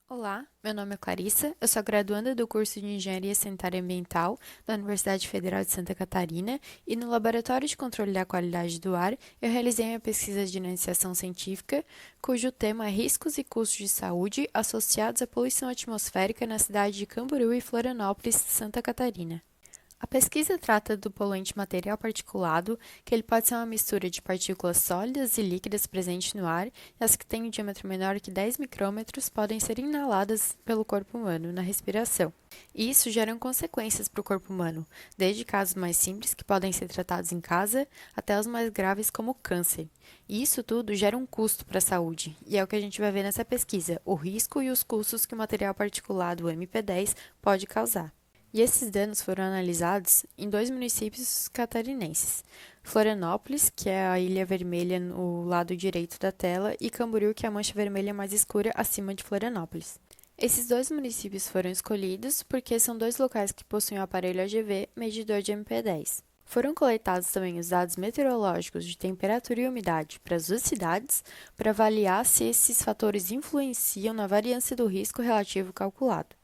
Olá, meu nome é Clarissa, eu sou graduanda do curso de Engenharia Sanitária e Ambiental da Universidade Federal de Santa Catarina e no Laboratório de Controle da Qualidade do Ar eu realizei minha pesquisa de iniciação científica, cujo tema é Riscos e Custos de Saúde associados à poluição atmosférica na cidade de Camboriú e Florianópolis, Santa Catarina. A pesquisa trata do poluente material particulado, que ele pode ser uma mistura de partículas sólidas e líquidas presentes no ar, e as que têm um diâmetro menor que 10 micrômetros podem ser inaladas pelo corpo humano na respiração. E isso gera consequências para o corpo humano, desde casos mais simples que podem ser tratados em casa, até os mais graves como câncer. E isso tudo gera um custo para a saúde, e é o que a gente vai ver nessa pesquisa, o risco e os custos que o material particulado, o MP10, pode causar. E esses danos foram analisados em dois municípios catarinenses: Florianópolis, que é a ilha vermelha no lado direito da tela, e Camboriú, que é a mancha vermelha mais escura acima de Florianópolis. Esses dois municípios foram escolhidos porque são dois locais que possuem o aparelho AGV medidor de MP10. Foram coletados também os dados meteorológicos de temperatura e umidade para as duas cidades, para avaliar se esses fatores influenciam na variância do risco relativo calculado.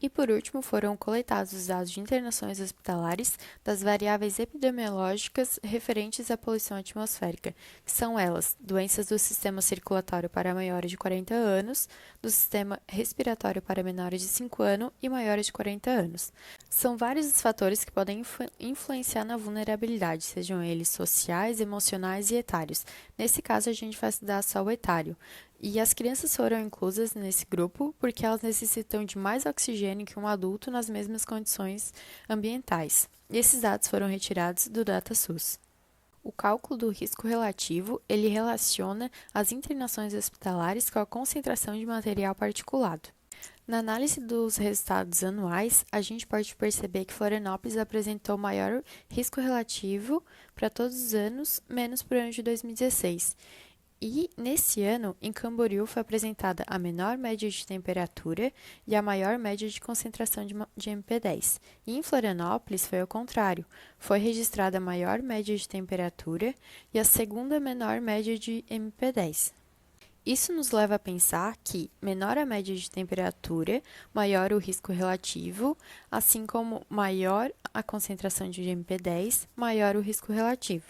E, por último, foram coletados os dados de internações hospitalares das variáveis epidemiológicas referentes à poluição atmosférica, que são elas doenças do sistema circulatório para maiores de 40 anos, do sistema respiratório para menores de 5 anos e maiores de 40 anos. São vários os fatores que podem influenciar na vulnerabilidade, sejam eles sociais, emocionais e etários. Nesse caso, a gente vai estudar só o etário. E as crianças foram inclusas nesse grupo porque elas necessitam de mais oxigênio que um adulto nas mesmas condições ambientais. E esses dados foram retirados do DataSUS. O cálculo do risco relativo, ele relaciona as internações hospitalares com a concentração de material particulado. Na análise dos resultados anuais, a gente pode perceber que Florianópolis apresentou maior risco relativo para todos os anos, menos para o ano de 2016. E, nesse ano, em Camboriú foi apresentada a menor média de temperatura e a maior média de concentração de MP10. E em Florianópolis foi ao contrário, foi registrada a maior média de temperatura e a segunda menor média de MP10. Isso nos leva a pensar que menor a média de temperatura, maior o risco relativo, assim como maior a concentração de MP10, maior o risco relativo.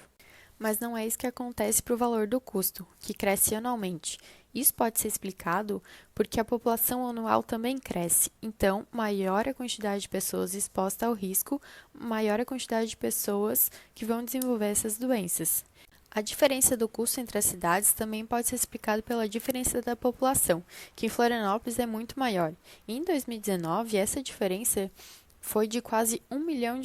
Mas não é isso que acontece para o valor do custo, que cresce anualmente. Isso pode ser explicado porque a população anual também cresce, então, maior a quantidade de pessoas expostas ao risco, maior a quantidade de pessoas que vão desenvolver essas doenças. A diferença do custo entre as cidades também pode ser explicada pela diferença da população, que em Florianópolis é muito maior. E em 2019, essa diferença foi de quase US$ 1 milhão.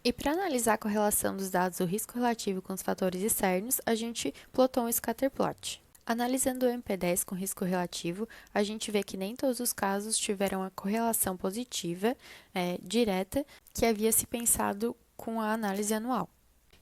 E para analisar a correlação dos dados do risco relativo com os fatores externos, a gente plotou um scatterplot. Analisando o MP10 com risco relativo, a gente vê que nem todos os casos tiveram a correlação positiva, direta, que havia se pensado com a análise anual.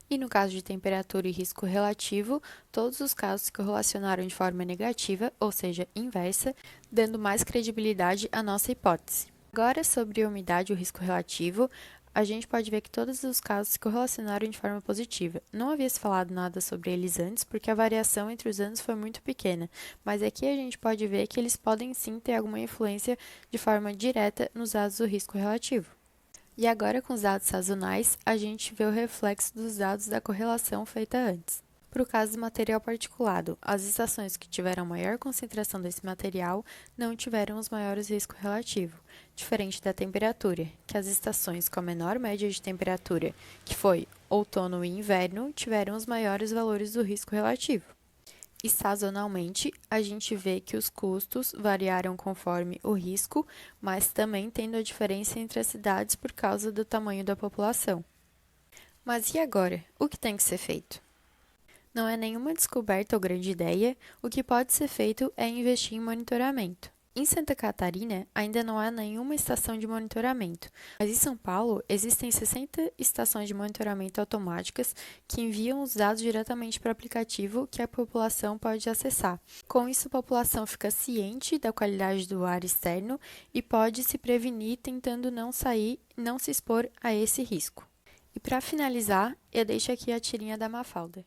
E no caso de temperatura e risco relativo, todos os casos se correlacionaram de forma negativa, ou seja, inversa, dando mais credibilidade à nossa hipótese. Agora, sobre a umidade e o risco relativo, a gente pode ver que todos os casos se correlacionaram de forma positiva. Não havia se falado nada sobre eles antes, porque a variação entre os anos foi muito pequena, mas aqui a gente pode ver que eles podem sim ter alguma influência de forma direta nos dados do risco relativo. E agora, com os dados sazonais, a gente vê o reflexo dos dados da correlação feita antes. Para o caso do material particulado, as estações que tiveram maior concentração desse material não tiveram os maiores riscos relativos, diferente da temperatura, que as estações com a menor média de temperatura, que foi outono e inverno, tiveram os maiores valores do risco relativo. E sazonalmente, a gente vê que os custos variaram conforme o risco, mas também tendo a diferença entre as cidades por causa do tamanho da população. Mas e agora? O que tem que ser feito? Não é nenhuma descoberta ou grande ideia, o que pode ser feito é investir em monitoramento. Em Santa Catarina, ainda não há nenhuma estação de monitoramento, mas em São Paulo existem 60 estações de monitoramento automáticas que enviam os dados diretamente para o aplicativo que a população pode acessar. Com isso, a população fica ciente da qualidade do ar externo e pode se prevenir tentando não sair, não se expor a esse risco. E para finalizar, eu deixo aqui a tirinha da Mafalda.